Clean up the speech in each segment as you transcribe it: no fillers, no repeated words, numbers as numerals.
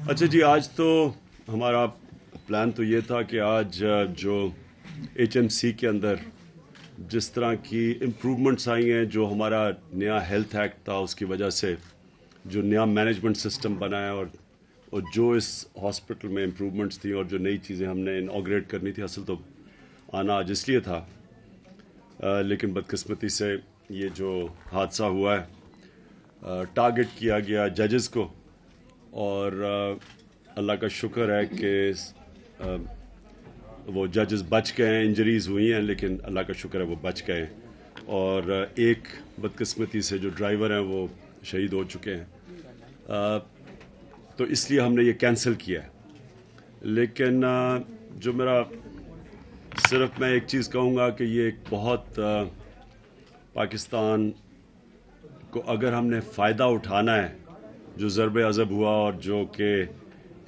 अच्छा जी, आज तो हमारा प्लान तो ये था कि आज जो HMC के अंदर जिस तरह की इम्प्रूवमेंट्स आई हैं, जो हमारा नया हेल्थ एक्ट था उसकी वजह से जो नया मैनेजमेंट सिस्टम बना है और जो इस हॉस्पिटल में इम्प्रूवमेंट्स थी और जो नई चीज़ें हमने इनॉग्रेट करनी थी, असल तो आना आज इसलिए था, लेकिन बदकिस्मती से ये जो हादसा हुआ है, टारगेट किया गया जजेस को और अल्लाह का शुक्र है कि वो जजेस बच गए हैं। इंजरीज हुई हैं लेकिन अल्लाह का शुक्र है वो बच गए हैं। और एक बदकिस्मती से जो ड्राइवर हैं वो शहीद हो चुके हैं, तो इसलिए हमने ये कैंसिल किया है। लेकिन जो मेरा सिर्फ मैं एक चीज़ कहूँगा कि ये एक बहुत पाकिस्तान को अगर हमने फ़ायदा उठाना है, जो ज़रब अज़ब हुआ और जो कि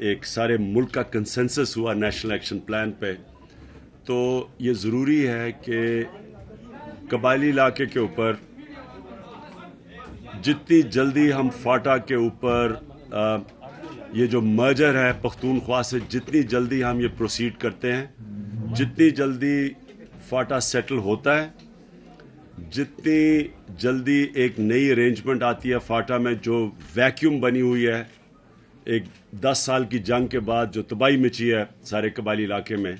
एक सारे मुल्क का कंसेंसस हुआ नेशनल एक्शन प्लान पे, तो ये ज़रूरी है कि कबायली इलाके के ऊपर जितनी जल्दी हम फाटा के ऊपर ये जो मर्जर है पख्तूनख्वा से, जितनी जल्दी हम ये प्रोसीड करते हैं, जितनी जल्दी फाटा सेटल होता है, जितनी जल्दी एक नई अरेंजमेंट आती है फाटा में, जो वैक्यूम बनी हुई है एक 10 साल की जंग के बाद जो तबाही मची है सारे कबायली इलाके में,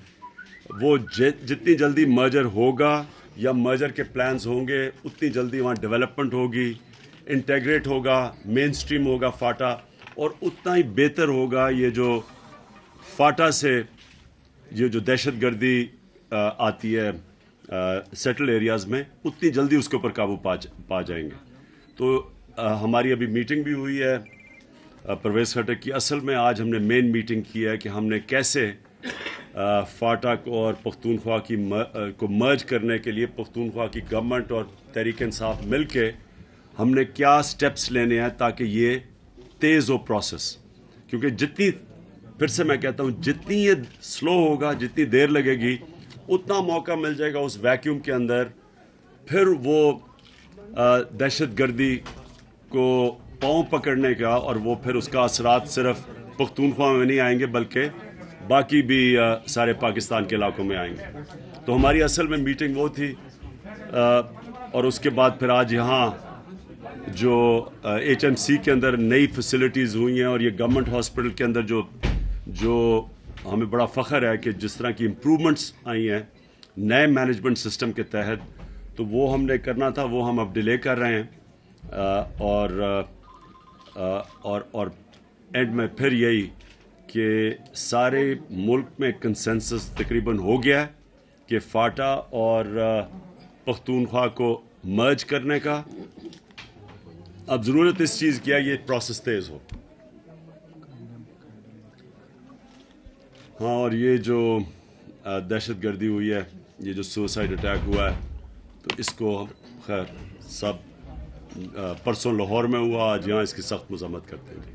वो जितनी जल्दी मर्जर होगा या मर्जर के प्लान्स होंगे उतनी जल्दी वहाँ डेवलपमेंट होगी, इंटेग्रेट होगा, मेन स्ट्रीम होगा फाटा, और उतना ही बेहतर होगा ये जो फाटा से ये जो दहशतगर्दी आती है सेटल एरियाज़ में, उतनी जल्दी उसके ऊपर काबू पा जाएंगे। तो हमारी अभी मीटिंग भी हुई है परवेज़ खटक की। असल में आज हमने मेन मीटिंग की है कि हमने कैसे फाटा को और पख्तूनख्वा की को मर्ज करने के लिए पख्तूनख्वा की गवर्नमेंट और तहरीक इंसाफ मिल के हमने क्या स्टेप्स लेने हैं ताकि ये तेज़ हो प्रोसेस। क्योंकि जितनी, फिर से मैं कहता हूँ, जितनी ये स्लो होगा, जितनी देर लगेगी, उतना मौका मिल जाएगा उस वैक्यूम के अंदर फिर वो दहशतगर्दी को पाँव पकड़ने का, और वो फिर उसका असरात सिर्फ पख्तूनख्वा में नहीं आएंगे बल्कि बाकी भी सारे पाकिस्तान के इलाकों में आएंगे। तो हमारी असल में मीटिंग वो थी, और उसके बाद फिर आज यहाँ जो HMC के अंदर नई फैसिलिटीज़ हुई हैं और ये गवर्नमेंट हॉस्पिटल के अंदर जो हमें बड़ा फ़ख्र है कि जिस तरह की इम्प्रूवमेंट्स आई हैं नए मैनेजमेंट सिस्टम के तहत, तो वो हमने करना था, वो हम अब डिले कर रहे हैं। और एंड में फिर यही कि सारे मुल्क में कंसेंसस तकरीबन हो गया है कि फाटा और पख्तूनख्वा को मर्ज करने का। अब ज़रूरत इस चीज़ की है ये प्रोसेस तेज़ हो। हाँ, और ये जो दहशतगर्दी हुई है, ये जो सुसाइड अटैक हुआ है, तो इसको खैर सब परसों लाहौर में हुआ, आज यहाँ इसकी सख्त मज़म्मत करते हैं।